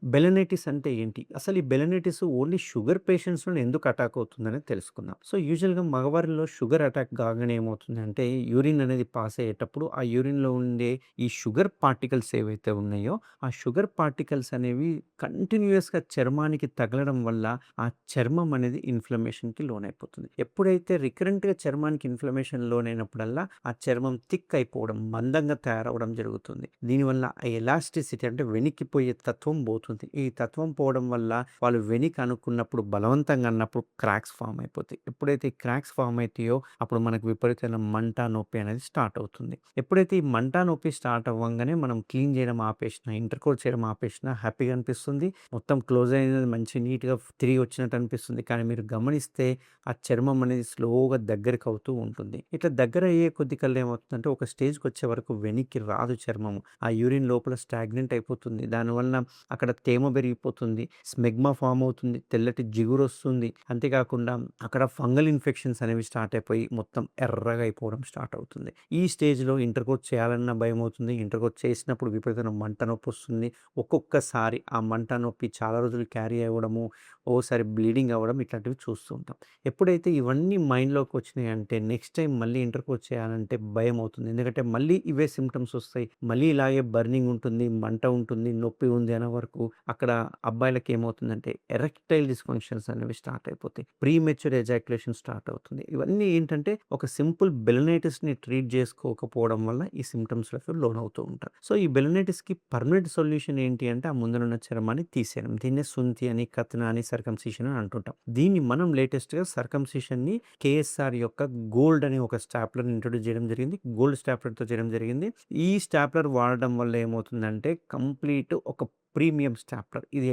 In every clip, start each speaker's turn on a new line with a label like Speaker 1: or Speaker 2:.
Speaker 1: Balanitis అంటే ఏంటి? అసలు ఈ బెలనైటిస్ ఓన్లీ షుగర్ పేషెంట్స్‌లోనే ఎందుకు అటాక్ అవుతుందనేది తెలుసుకుందాం. సో, యూజువల్‌గా మగవారిలో షుగర్ అటాక్ కాగానే ఏమవుతుందంటే, యూరిన్ అనేది పాస్ అయ్యేటప్పుడు ఆ యూరిన్‌లో ఉండే ఈ షుగర్ పార్టికల్స్ ఏవైతే ఉన్నాయో, ఆ షుగర్ పార్టికల్స్ అనేవి కంటిన్యూయస్‌గా చర్మానికి తగలడం వల్ల ఆ చర్మం అనేది ఇన్‌ఫ్లమేషన్‌కి లోనైపోతుంది. ఎప్పుడైతే రికరెంట్‌గా చర్మానికి ఇన్‌ఫ్లమేషన్ లోనైనప్పుడల్లా ఆ చర్మం థిక్ అయిపోవడం, మందంగా తయారవ్వడం జరుగుతుంది. దీనివల్ల ఆ ఎలాస్టిసిటీ అంటే వెనక్కిపోయే తత్వం పోతుంది. ఈ తత్వం పోవడం వల్ల వాళ్ళు వెనక్కి అనుకున్నప్పుడు బలవంతంగా అన్నప్పుడు క్రాక్స్ ఫార్మ్ అయిపోతాయి. ఎప్పుడైతే ఈ క్రాక్స్ ఫార్మ్ అయితాయో అప్పుడు మనకు విపరీతమైన మంట, నొప్పి అనేది స్టార్ట్ అవుతుంది. ఎప్పుడైతే ఈ మంట, నొప్పి స్టార్ట్ అవ్వంగానే మనం క్లీన్ చేయడం ఆపేసినా, ఇంటర్‌కోర్స్ చేయడం ఆపేసినా హ్యాపీగా అనిపిస్తుంది. మొత్తం క్లోజ్ అయినది మంచి నీట్‌గా తిరిగి వచ్చినట్టు అనిపిస్తుంది. కానీ మీరు గమనిస్తే ఆ చర్మం అనేది స్లోగా దగ్గరికి అవుతూ ఉంటుంది. ఇట్లా దగ్గర అయ్యే కొద్ది కల్లా ఏమవుతుందంటే ఒక స్టేజ్‌కొచ్చే వరకు వెనక్కి రాదు చర్మము. ఆ యూరిన్ లోపల స్టాగ్నెంట్ అయిపోతుంది. దానివలన అక్కడ తేమ పెరిగిపోతుంది. స్మెగ్మా ఫార్మ్ అవుతుంది. తెల్లటి జిగురొస్తుంది. అంతేకాకుండా అక్కడ ఫంగల్ ఇన్ఫెక్షన్స్ అనేవి స్టార్ట్ అయిపోయి మొత్తం ఎర్రగా అయిపోవడం స్టార్ట్ అవుతుంది. ఈ స్టేజ్‌లో ఇంటర్‌కోర్స్ చేయాలన్నా భయమవుతుంది. ఇంటర్‌కోర్స్ చేసినప్పుడు విపరీతమైన మంట నొప్పొస్తుంది. ఒక్కొక్కసారి ఆ మంట నొప్పి చాలా రోజులు క్యారీ అవ్వడము, ఓసారి బ్లీడింగ్ అవ్వడం ఇట్లాంటివి చూస్తూ ఉంటాం. ఎప్పుడైతే ఇవన్నీ మైండ్‌లోకి వచ్చినాయంటే నెక్స్ట్ టైమ్ మళ్ళీ ఇంటర్‌కోర్స్ చేయాలంటే భయమవుతుంది. ఎందుకంటే మళ్ళీ ఇవే సింప్టమ్స్ వస్తాయి. మళ్ళీ ఇలాగే బర్నింగ్ ఉంటుంది, మంట ఉంటుంది, నొప్పి ఉంది అనే వరకు అక్కడ అబ్బాయిలకి ఏమవుతుందంటే ఎరెక్టైల్ డిస్‌ఫంక్షన్స్ అనేవి స్టార్ట్ అయిపోతాయి. ప్రీమెచ్యూర్ ఎజాక్యులేషన్ స్టార్ట్ అవుతుంది. ఇవన్నీ ఏంటంటే ఒక సింపుల్ బెలనైటిస్‌ని ట్రీట్ చేసుకోకపోవడం వల్ల ఈ సింప్టమ్స్‌లకు లోనవుతూ ఉంటారు. సో, ఈ బెలనైటిస్‌కి పర్మనెంట్ సొల్యూషన్ ఏంటి అంటే ఆ ముందరున్న చర్మాన్ని తీసేయడం. దీన్నే సుంతి అని, కత్న అని, సర్కంసిషన్ అని అంటుంటాం. దీన్ని మనం లేటెస్ట్‌గా సర్కంసిషన్‌ని కేఎస్ఆర్ యొక్క గోల్డ్ అనే ఒక స్టాప్లర్‌ని ఇంట్రొడ్యూస్ చేయడం జరిగింది. గోల్డ్ స్టాప్లర్‌తో చేయడం జరిగింది. ఈ స్టాప్లర్ వాడడం వల్ల ఏమవుతుందంటే కంప్లీట్ ఒక ప్రీమియం స్టాప్లర్. ఇది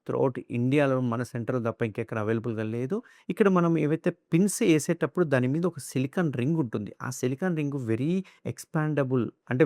Speaker 1: త్రూఔట్ ఇండియాలో మన సెంటర్‌లో తప్ప ఇంకెక్కడ అవైలబుల్‌గా లేదు. ఇక్కడ మనం ఏవైతే పిన్స్ ఏసేటప్పుడు దాని మీద ఒక సిలికాన్ రింగ్ ఉంటుంది. ఆ సిలికాన్ రింగ్ వెరీ ఎక్స్‌పాండబుల్ అంటే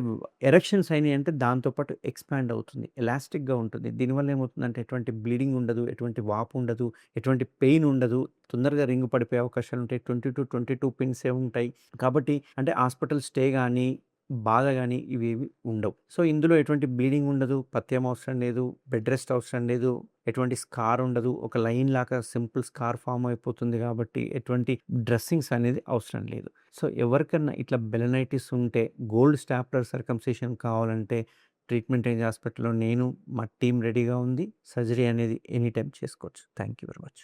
Speaker 1: ఎరెక్షన్స్ అయినాయంటే దాంతో పాటు ఎక్స్‌పాండ్ అవుతుంది. ఎలాస్టిక్‌గా ఉంటుంది. దీనివల్ల ఏమవుతుందంటే ఎటువంటి బ్లీడింగ్ ఉండదు, ఎటువంటి వాపు ఉండదు, ఎటువంటి పెయిన్ ఉండదు. తొందరగా రింగ్ పడిపోయే అవకాశాలుంటాయి. 20-22 పిన్సే ఉంటాయి. కాబట్టి అంటే హాస్పిటల్ స్టే గాని, బాధ గాని ఇవేవి ఉండవు. సో, ఇందులో ఎటువంటి బ్లీడింగ్ ఉండదు. పథ్యం అవసరం లేదు. బెడ్ రెస్ట్ అవసరం లేదు. ఎటువంటి స్కార్ ఉండదు. ఒక లైన్ లాగా సింపుల్ స్కార్ ఫార్మ్ అయిపోతుంది కాబట్టి ఎటువంటి డ్రెస్సింగ్స్ అనేది అవసరం లేదు. సో, ఎవరికన్నా ఇట్లా బెలనైటిస్ ఉంటే గోల్డ్ స్టాప్లర్ సర్కంసిషన్ కావాలంటే ట్రీట్మెంట్ రేంజ్ హాస్పిటల్‌లో నేను, మా టీమ్ రెడీగా ఉంది. సర్జరీ అనేది ఎనీ టైమ్ చేసుకోవచ్చు. Thank you very much.